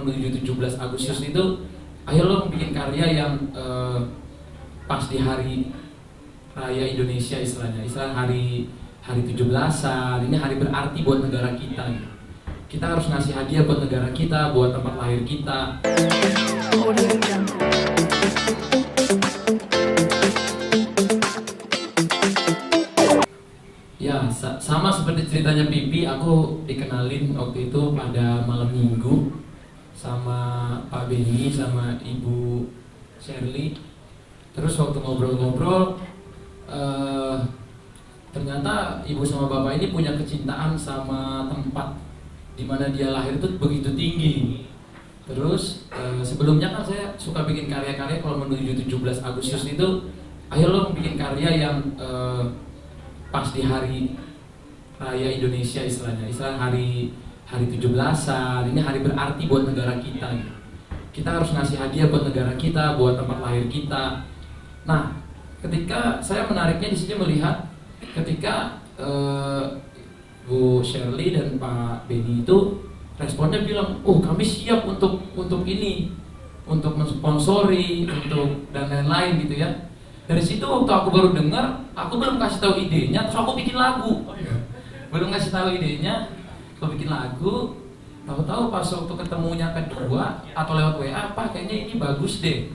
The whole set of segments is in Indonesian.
menuju 17 Agustus itu, ayo lo bikin karya yang pas di hari raya Indonesia istilahnya, hari 17-an, ini hari berarti buat negara kita gitu. Kita harus ngasih hadiah buat negara kita, buat tempat lahir kita. Ya, sama seperti ceritanya Pipi, aku dikenalin waktu itu pada malam minggu sama Pak Benny sama Ibu Shirley. Terus waktu ngobrol-ngobrol, ternyata Ibu sama Bapak ini punya kecintaan sama tempat dimana dia lahir itu begitu tinggi. Terus sebelumnya kan saya suka bikin karya-karya kalau menuju 17 Agustus itu, ayo lo bikin karya yang pas di hari raya Indonesia istilahnya, hari 17-an, ini hari berarti buat negara kita gitu. Kita harus ngasih hadiah buat negara kita, buat tempat lahir kita. Nah, ketika saya menariknya di sini melihat ketika Bu Shirley dan Pak Benny itu responnya bilang, oh kami siap untuk ini, untuk mensponsori, untuk dan lain-lain gitu ya. Dari situ waktu aku baru dengar, aku belum kasih tahu idenya, terus aku bikin lagu. Belum kasih tahu idenya, aku bikin lagu. Tahu-tahu pas waktu ketemunya kedua atau lewat WA, apa kayaknya ini bagus deh.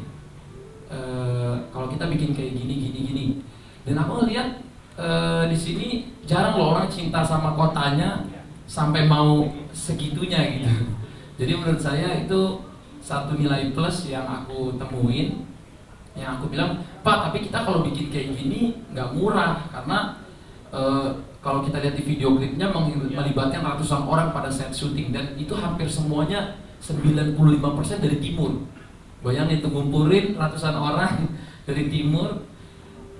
Kalau kita bikin kayak gini. Dan aku ngeliat di sini jarang loh orang cinta sama kotanya sampai mau segitunya gitu. Jadi menurut saya itu satu nilai plus yang aku temuin. Yang aku bilang, Pak, tapi kita kalau bikin kayak gini nggak murah karena kalau kita lihat di video klipnya melibatkan ratusan orang pada set syuting dan itu hampir semuanya 95% dari timur. Bayangin itu ngumpulin ratusan orang dari timur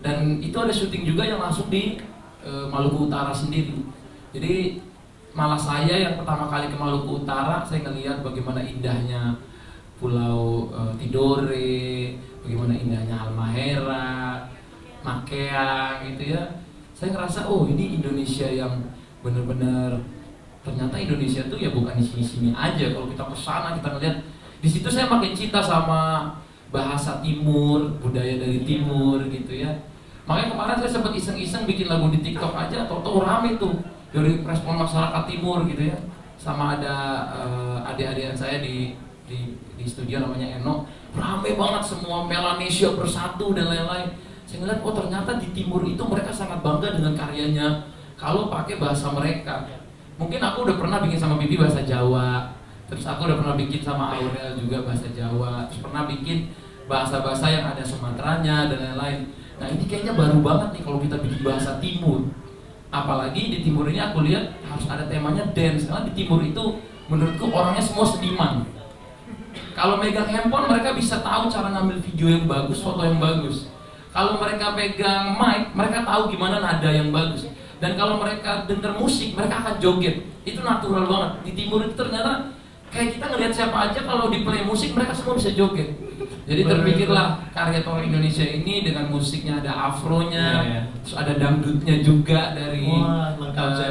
dan itu ada syuting juga yang langsung di Maluku Utara sendiri. Jadi malah saya yang pertama kali ke Maluku Utara, saya ngelihat bagaimana indahnya Pulau Tidore, bagaimana indahnya Halmahera, Makeang gitu ya. Saya ngerasa oh ini Indonesia yang benar-benar, ternyata Indonesia tuh ya bukan di sini-sini aja. Kalau kita kesana kita ngeliat, di situ saya makin cinta sama bahasa Timur, budaya dari Timur gitu ya. Makanya kemarin saya sempat iseng-iseng bikin lagu di TikTok aja, tau-tau rame tuh dari respon masyarakat Timur gitu ya. Sama ada adik-adik saya di studio namanya Eno, rame banget semua Melanesia bersatu dan lain-lain. Saya ngeliat oh ternyata di Timur itu mereka sangat bangga dengan karyanya kalau pakai bahasa mereka. Mungkin aku udah pernah bikin sama Bibi bahasa Jawa, terus aku udah pernah bikin sama Aurel juga bahasa Jawa, terus pernah bikin bahasa-bahasa yang ada Sumateranya dan lain-lain. Nah ini kayaknya baru banget nih kalau kita bikin bahasa Timur. Apalagi di Timur ini aku lihat harus ada temanya dance, karena di Timur itu menurutku orangnya semua seniman. Kalau megang handphone mereka bisa tahu cara ngambil video yang bagus, foto yang bagus. Kalau mereka pegang mic, mereka tahu gimana nada yang bagus. Dan kalau mereka denger musik, mereka akan joget. Itu natural banget. Di Timur itu ternyata kayak kita ngelihat siapa aja kalau di play musik mereka semua bisa joget. Jadi terpikirlah karya Tol Indonesia ini dengan musiknya ada afronya, terus ada dangdutnya juga dari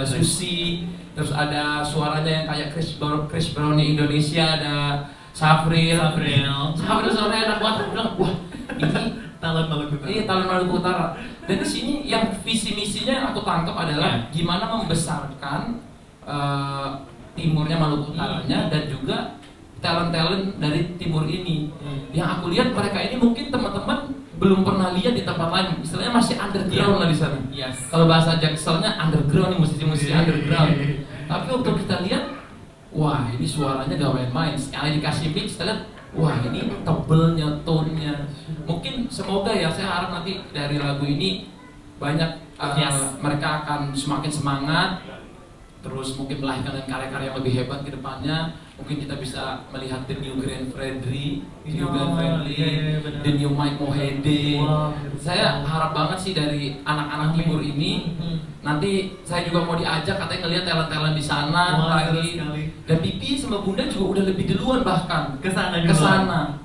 Susi, terus ada suaranya yang kayak Chris Brown Indonesia, ada Safril suaranya enak banget. Aku bilang, wah ini talent Maluku Utara. Iya, talent Maluku Utara. Dan di sini yang visi misinya yang aku tangkap adalah gimana membesarkan timurnya Maluku Utaranya dan juga talent-talent dari timur ini. Yang aku lihat mereka ini mungkin teman-teman belum pernah lihat di tempat lain. Istilahnya masih underground lah di sana. Kalau bahasa Jakselnya underground nih, musisi-musisi underground. Tapi waktu kita lihat, wah ini suaranya gak main-main. Sekali dikasih mix, kita lihat, wah ini tebelnya, tone-nya. Mungkin semoga ya, saya harap nanti dari lagu ini banyak mereka akan semakin semangat, terus mungkin melahirkan karya-karya yang lebih hebat ke depannya. Mungkin kita bisa melihat the new Grand Fredly, the new Mike Mohede. Saya harap banget sih dari anak-anak timur ini. Nanti saya juga mau diajak, katanya ngelihat talent-talent di sana lagi. Dan Pipi sama Bunda juga udah lebih duluan bahkan ke sana.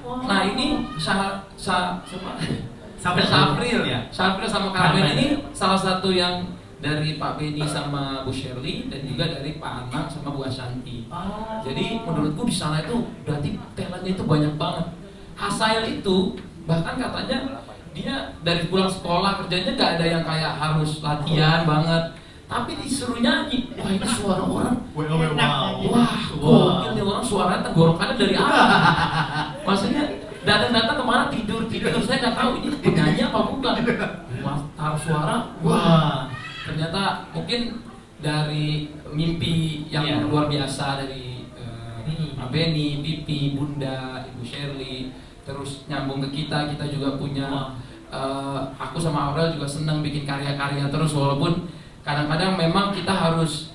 Nah ini Safril sama Karen ini salah satu yang dari Pak Benny sama Bu Shirley dan juga dari Pak Anang sama Bu Ashanti. Jadi menurutku di sana itu berarti talentnya itu banyak banget. Hasael itu bahkan katanya dia dari pulang sekolah kerjanya gak ada yang kayak harus latihan banget, tapi disuruh nyanyi. Wah, ini suara orang wah gokil nih orang, suaranya tenggorokannya dari apa. Maksudnya datang kemana tidur saya nggak tahu ini penyanyi apa bukan. Wah, taruh suara, wah ternyata mungkin dari mimpi yang luar biasa dari Pak Benny, Pipi, Bunda, Ibu Shirley, terus nyambung ke kita juga punya aku sama Aurel juga senang bikin karya-karya terus, walaupun kadang-kadang memang kita harus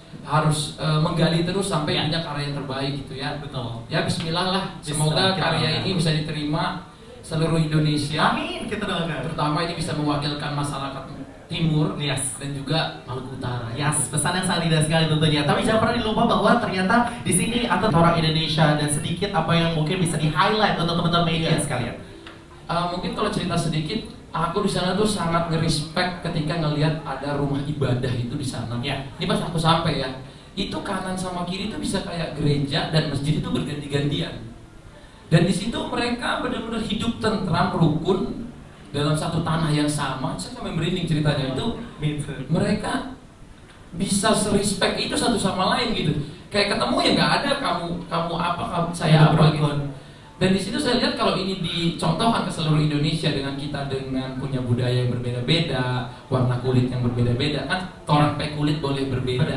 menggali terus sampai punya karya yang terbaik gitu ya. Betul. Ya Bismillah lah, semoga karya ini bisa diterima seluruh Indonesia. Amin, kita doakan. Terutama ini bisa mewakilkan masyarakat Timur, dan juga Maluku Utara. Pesan yang sangat indah sekali tentunya. Tapi jangan pernah dilupa bahwa ternyata di sini ada orang Indonesia dan sedikit apa yang mungkin bisa di-highlight untuk teman-teman media sekalian. Mungkin kalau cerita sedikit, aku di sana tuh sangat nge-respect ketika ngelihat ada rumah ibadah itu di sana. Ini pas aku sampai ya, itu kanan sama kiri itu bisa kayak gereja dan masjid itu berganti-gantian. Dan di situ mereka benar-benar hidup tentram, rukun dalam satu tanah yang sama. Saya sampai merinding ceritanya itu. Mereka bisa se-respect itu satu sama lain gitu. Kayak ketemu ya nggak ada kamu apa, saya apa gitu. Dan di situ saya lihat kalau ini dicontohkan ke seluruh Indonesia dengan kita dengan punya budaya yang berbeda-beda, warna kulit yang berbeda-beda, kan orang pakai kulit boleh berbeda.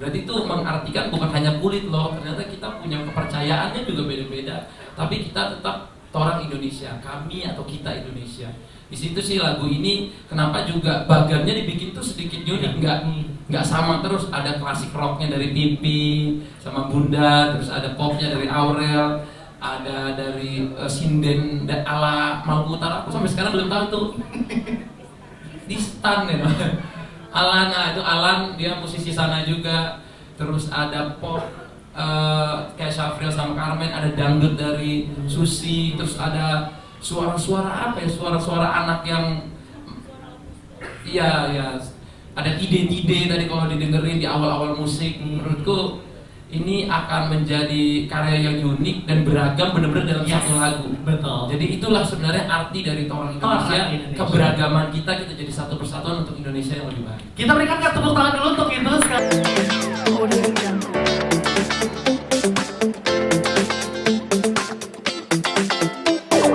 Berarti itu mengartikan bukan hanya kulit loh, ternyata kita punya kepercayaannya juga beda-beda. Tapi kita tetap orang Indonesia, kami atau kita Indonesia. Di situ sih lagu ini kenapa juga bagannya dibikin tuh sedikit unik, nggak sama terus. Ada klasik rocknya dari Pipi sama Bunda, terus ada popnya dari Aurel, ada dari sinden dan ala Maluku Utara. Aku sampai sekarang belum tahu tuh di stan ya. Alan, itu Alan, dia musisi sana juga. Terus ada pop kayak Syafril sama Carmen, ada dangdut dari Susi, terus ada suara-suara apa ya, suara-suara anak yang ada ide-ide tadi kalau didengerin di awal-awal musik. Menurutku ini akan menjadi karya yang unik dan beragam benar-benar dalam satu lagu. Betul. Jadi itulah sebenarnya arti dari orang Indonesia, keberagaman kita jadi satu persatuan untuk Indonesia yang lebih baik. Kita berikan tepuk tangan dulu untuk itu sekali.